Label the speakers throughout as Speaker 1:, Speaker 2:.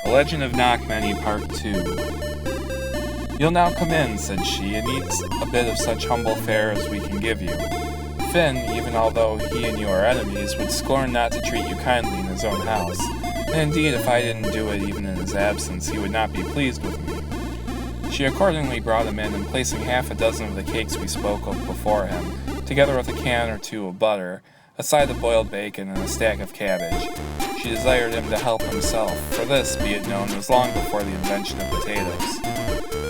Speaker 1: The Legend of Knockmany Part 2. You'll now come in, said she, and eat a bit of such humble fare as we can give you. Finn, even although he and you are enemies, would scorn not to treat you kindly in his own house, and indeed if I didn't do it even in his absence, he would not be pleased with me. She accordingly brought him in, and placing half a dozen of the cakes we spoke of before him, together with a can or two of butter, a side of boiled bacon, and a stack of cabbage, she desired him to help himself, for this, be it known, was long before the invention of potatoes.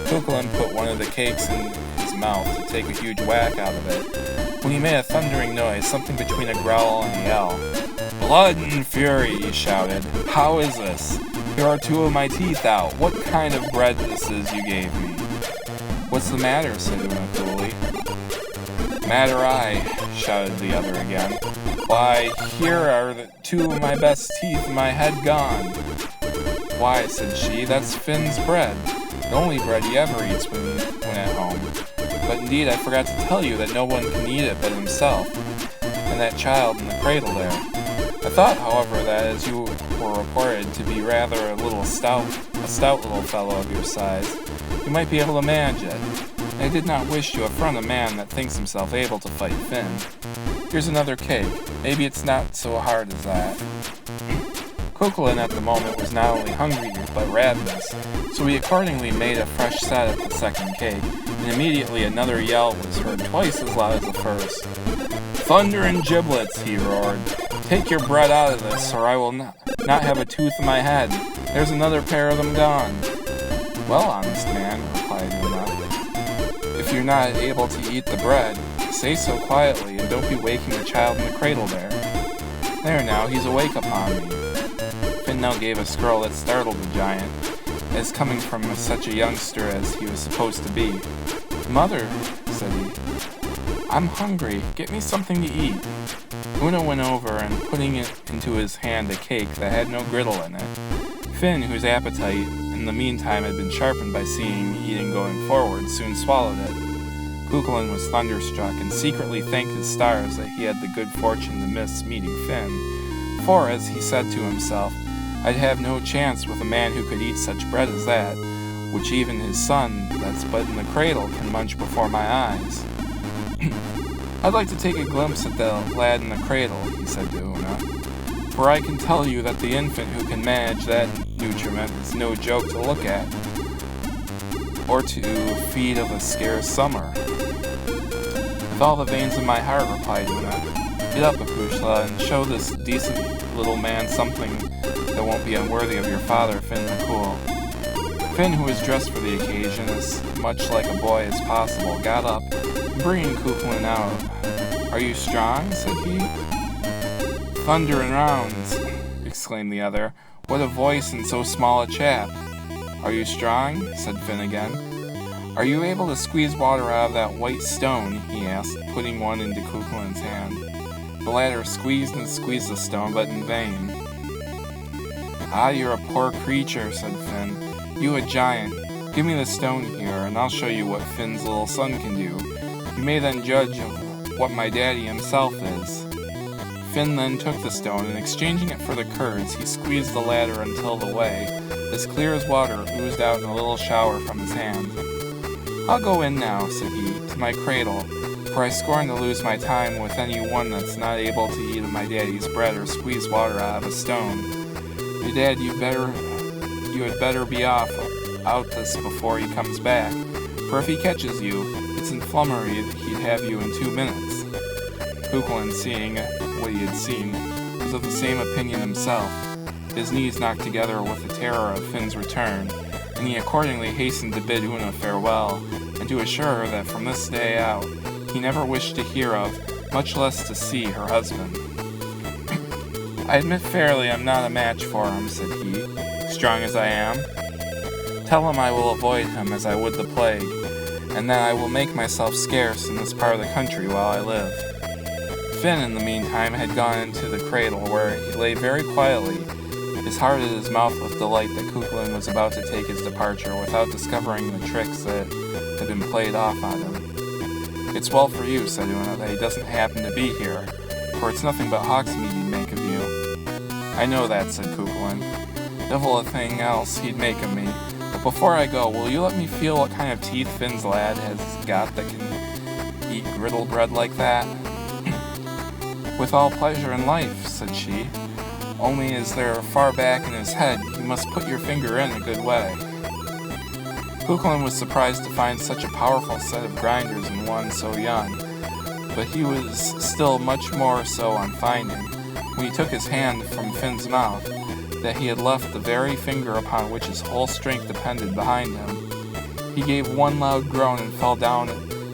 Speaker 1: Cuchulainn put one of the cakes in his mouth to take a huge whack out of it, when he made a thundering noise, something between a growl and a yell. "Blood and fury," he shouted. "How is this? Here are two of my teeth out. What kind of bread this is you gave me?" "What's the matter?" said Una coolly. "Matter I," shouted the other again. "Why, here are the two of my best teeth and my head gone." "Why," said she, "that's Finn's bread, the only bread he ever eats when at home. But indeed I forgot to tell you that no one can eat it but himself, and that child in the cradle there. I thought, however, that as you were reported to be rather a stout little fellow of your size, you might be able to manage it. I did not wish to affront a man that thinks himself able to fight Finn. Here's another cake. Maybe it's not so hard as that." Cuchulainn at the moment was not only hungry but ravenous, so he accordingly made a fresh set at the second cake, and immediately another yell was heard twice as loud as the first. "Thunder and giblets," he roared. "Take your bread out of this, or I will not have a tooth in my head. There's another pair of them gone." "Well, honest man," replied Una, "if you're not able to eat the bread, say so quietly, and don't be waking the child in the cradle there. There now, he's awake upon me." Finn now gave a skirl that startled the giant, as coming from such a youngster as he was supposed to be. "Mother," said he, "I'm hungry. Get me something to eat." Una went over, and putting it into his hand a cake that had no griddle in it, Finn, whose appetite in the meantime had been sharpened by seeing eating going forward, soon swallowed it. Cuchulainn was thunderstruck, and secretly thanked his stars that he had the good fortune to miss meeting Finn, for, as he said to himself, "I'd have no chance with a man who could eat such bread as that, which even his son, that's but in the cradle, can munch before my eyes." "I'd like to take a glimpse at the lad in the cradle," he said to Una, "for I can tell you that the infant who can manage that nutriment is no joke to look at, or to feed of a scarce summer." "With all the veins in my heart," replied Una. "Get up, Acushla, and show this decent little man something that won't be unworthy of your father, Finn the Cool." Finn, who was dressed for the occasion as much like a boy as possible, got up, and bringing Cuchulainn out, "Are you strong?" said he. "Thunder and rounds!" exclaimed the other. "What a voice in so small a chap!" "Are you strong?" said Finn again. "Are you able to squeeze water out of that white stone?" he asked, putting one into Cuchulainn's hand. The latter squeezed and squeezed the stone, but in vain. "Ah, you're a poor creature," said Finn. "You a giant. Give me the stone here, and I'll show you what Finn's little son can do. You may then judge of what my daddy himself is." Finn then took the stone, and exchanging it for the curds, he squeezed the latter until the whey, as clear as water, oozed out in a little shower from his hand. "I'll go in now," said he, "to my cradle, for I scorn to lose my time with any one that's not able to eat of my daddy's bread or squeeze water out of a stone. Your dad, you had better be out this before he comes back, for if he catches you, it's in flummery he'd have you in 2 minutes." Cuchulainn, seeing what he had seen, was of the same opinion himself, his knees knocked together with the terror of Finn's return, and he accordingly hastened to bid Una farewell, and to assure her that from this day out he never wished to hear of, much less to see, her husband. "I admit fairly I'm not a match for him," said he, "strong as I am. Tell him I will avoid him as I would the plague, and that I will make myself scarce in this part of the country while I live." Finn, in the meantime, had gone into the cradle, where he lay very quietly, his heart at his mouth with delight that Cuchulainn was about to take his departure without discovering the tricks that had been played off on him. "It's well for you," said Una, "that he doesn't happen to be here, for it's nothing but Hawksmead he'd make of you." "I know that," said Cuchulainn. Divil a thing else he'd make of me. But before I go, will you let me feel what kind of teeth Finn's lad has got that can eat griddle bread like that? With all pleasure in life, said she. Only as they're far back in his head, you must put your finger in a good way. Cuchulainn was surprised to find such a powerful set of grinders in one so young, but he was still much more so on finding, when he took his hand from Finn's mouth, that he had left the very finger upon which his whole strength depended behind him. He gave one loud groan and fell down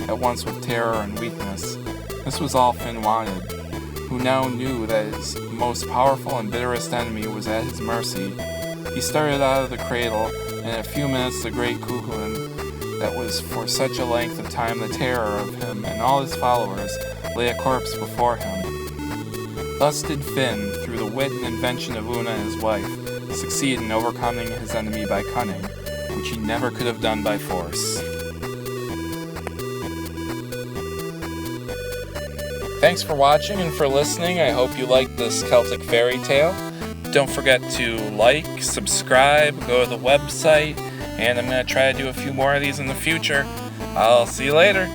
Speaker 1: at once with terror and weakness. This was all Finn wanted, who now knew that his most powerful and bitterest enemy was at his mercy. He started out of the cradle, and in a few minutes the great Cuchulainn, that was for such a length of time the terror of him and all his followers, lay a corpse before him. Thus did Finn, through the wit and invention of Una his wife, succeed in overcoming his enemy by cunning, which he never could have done by force. Thanks for watching and for listening. I hope you liked this Celtic fairy tale. Don't forget to like, subscribe, go to the website, and I'm going to try to do a few more of these in the future. I'll see you later.